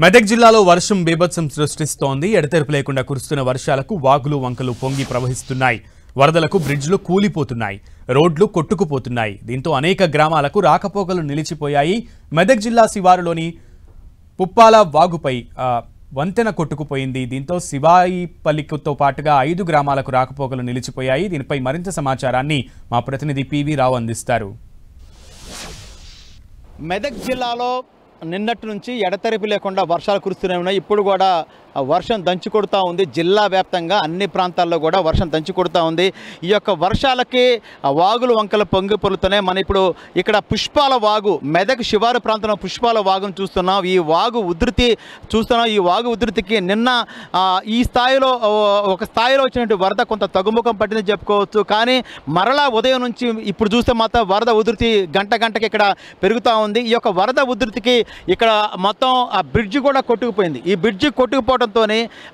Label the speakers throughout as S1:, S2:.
S1: మెదక్ జిల్లాలో వర్షం బీభత్సం సృష్టిస్తోంది. ఎడతెరిపి లేకుండా కురుస్తున్న వర్షాలకు వాగులు వంకలు పొంగి ప్రవహిస్తున్నాయి. వరదలకు బ్రిడ్జ్లు కూలిపోతున్నాయి, రోడ్లు కొట్టుకుపోతున్నాయి. దీంతో అనేక గ్రామాలకు రాకపోకలు నిలిచిపోయాయి. మెదక్ జిల్లా శివారులోని పుప్పాల వాగుపై వంతెన కొట్టుకుపోయింది. దీంతో శివాయిపల్లితో పాటుగా 5 గ్రామాలకు రాకపోకలు నిలిచిపోయాయి. దీనిపై మరింత సమాచారాన్ని మా ప్రతినిధి పివి రావు అందిస్తారు.
S2: మెదక్ జిల్లాలో నిన్నటి నుంచి ఎడతెరిపి లేకుండా వర్షాలు కురుస్తూనే ఉన్నాయి. ఇప్పుడు కూడా వర్షం దంచి కొడుతూ ఉంది. జిల్లా వ్యాప్తంగా అన్ని ప్రాంతాల్లో కూడా వర్షం దంచి కొడుతూ ఉంది. ఈ యొక్క వర్షాలకి వాగులు వంకలు పొంగి పొరులుతున్నాయి. మనం ఇప్పుడు ఇక్కడ పుష్పాల వాగు, మెదక్ శివారు ప్రాంతంలో పుష్పాల వాగును చూస్తున్నాం. ఈ వాగు ఉధృతి చూస్తున్నాం. ఈ వాగు ఉధృతికి నిన్న ఈ స్థాయిలో ఒక స్థాయిలో వచ్చినటువంటి వరద కొంత తగ్గుముఖం పట్టిందని చెప్పుకోవచ్చు. కానీ మరలా ఉదయం నుంచి ఇప్పుడు చూస్తే మాత్రం వరద ఉధృతి గంటకి ఇక్కడ పెరుగుతూ ఉంది. ఈ యొక్క వరద ఉధృతికి ఇక్కడ మొత్తం ఆ బ్రిడ్జి కూడా కొట్టుకుపోయింది. ఈ బ్రిడ్జి కొట్టుకుపోవడంతో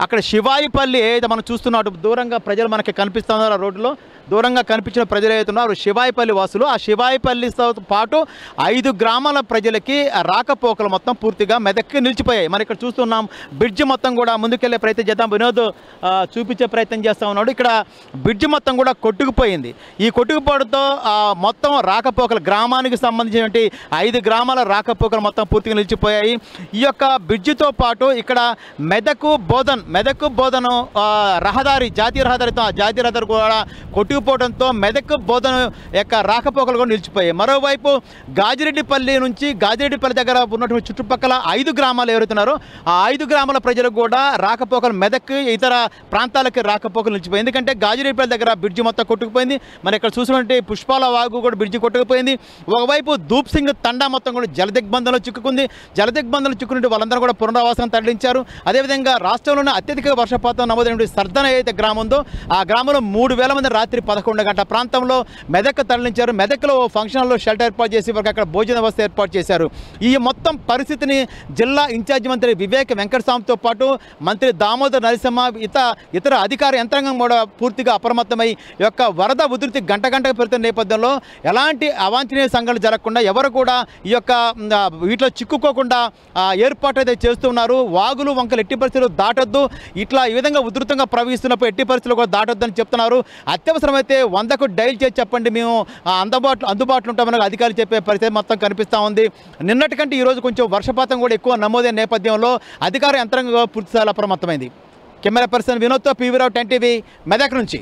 S2: అక్కడ శివాయిపల్లి ఏదైతే మనం చూస్తున్నట్టు దూరంగా ప్రజలు మనకి కనిపిస్తున్నారు. ఆ రోడ్డులో దూరంగా కనిపించిన ప్రజలు ఏదైతున్నారు శివాయిపల్లి వాసులు. ఆ శివాయిపల్లితో పాటు 5 గ్రామాల ప్రజలకి రాకపోకలు మొత్తం పూర్తిగా మెదక్కి నిలిచిపోయాయి. మనం ఇక్కడ చూస్తున్నాం బ్రిడ్జి మొత్తం కూడా ముందుకెళ్లే ప్రయత్నం చేద్దాం. వినోద్ చూపించే ప్రయత్నం చేస్తూ ఉన్నాడు. ఇక్కడ బ్రిడ్జి మొత్తం కూడా కొట్టుకుపోయింది. ఈ కొట్టుకుపోవడంతో మొత్తం రాకపోకలు గ్రామానికి సంబంధించినటువంటి 5 గ్రామాల రాకపోకలు మొత్తం పూర్తిగా నిలిచిపోయాయి. ఈ యొక్క బ్రిడ్జితో పాటు ఇక్కడ మెదక్ బోధన రహదారి, జాతీయ రహదారితో ఆ జాతీయ రహదారి కూడా కొట్టుకుపోవడంతో మెదక్ బోధన యొక్క రాకపోకలు కూడా నిలిచిపోయాయి. మరోవైపు గాజిరెడ్డిపల్లి దగ్గర ఉన్నటువంటి చుట్టుపక్కల 5 గ్రామాలు ఎవరుతున్నారో ఆ 5 గ్రామాల ప్రజలకు కూడా రాకపోకలు మెదక్ ఇతర ప్రాంతాలకి రాకపోకలు నిలిచిపోయింది. ఎందుకంటే గాజిరెడ్డిపల్లి దగ్గర బ్రిడ్జి మొత్తం కొట్టుకుపోయింది. మరి ఇక్కడ చూసినట్టు పుష్పాల వాగు కూడా బ్రిడ్జి కొట్టుకుపోయింది. ఒకవైపు ధూప్ సింగ్ తండా మొత్తం కూడా జలదిగ్బంధంలో చిక్కుకుంది. జలదిగ్బంధంలో చిక్కుకుంటే వాళ్ళందరూ కూడా పునరావాసం తరలించారు. అదేవిధంగా రాష్ట్రంలోనే అత్యధిక వర్షపాతం నమోదైన సర్దన ఏదైతే గ్రామం ఉందో ఆ గ్రామంలో 3000 మంది రాత్రి 11 గంటల ప్రాంతంలో మెదక్ తరలించారు. మెదక్లో ఫంక్షన్ హాల్లో షెల్టర్ ఏర్పాటు చేసి వారికి అక్కడ భోజన వ్యవస్థ ఏర్పాటు చేశారు. ఈ మొత్తం పరిస్థితిని జిల్లా ఇన్ఛార్జి మంత్రి వివేక్ వెంకటస్వామితో పాటు మంత్రి దామోదర్ నరసింహ ఇతర అధికార యంత్రాంగం కూడా పూర్తిగా అప్రమత్తమై ఈ యొక్క వరద ఉధృతి గంటకు పెరుగుతున్న నేపథ్యంలో ఎలాంటి అవాంఛనీయ సంఘటనలు జరగకుండా ఎవరు కూడా ఈ యొక్క వీటిలో చిక్కుకోకుండా ఏర్పాటు అయితే చేస్తున్నారు. వాగులు వంకలు ఎట్టి పరిస్థితులు దాటొద్దు, ఇట్లా ఈ విధంగా ఉధృతంగా ప్రవహిస్తున్నప్పుడు ఎట్టి పరిస్థితులు కూడా దాటొద్దు అని చెప్తున్నారు. అత్యవసరమైతే 100కు డైల్ చేసి చెప్పండి, మేము అందుబాటులో ఉంటామని అధికారులు చెప్పే పరిస్థితి మొత్తం కనిపిస్తూ ఉంది. నిన్నటికంటే ఈరోజు కొంచెం వర్షపాతం కూడా ఎక్కువ నమోదైన నేపథ్యంలో అధికార యంత్రాంగం పూర్తిస్థాయిలో అప్రమత్తమైంది. కెమెరా పర్సన్ వినోద్తో పివి రావు, 10 టీవీ, మెదక్ నుంచి.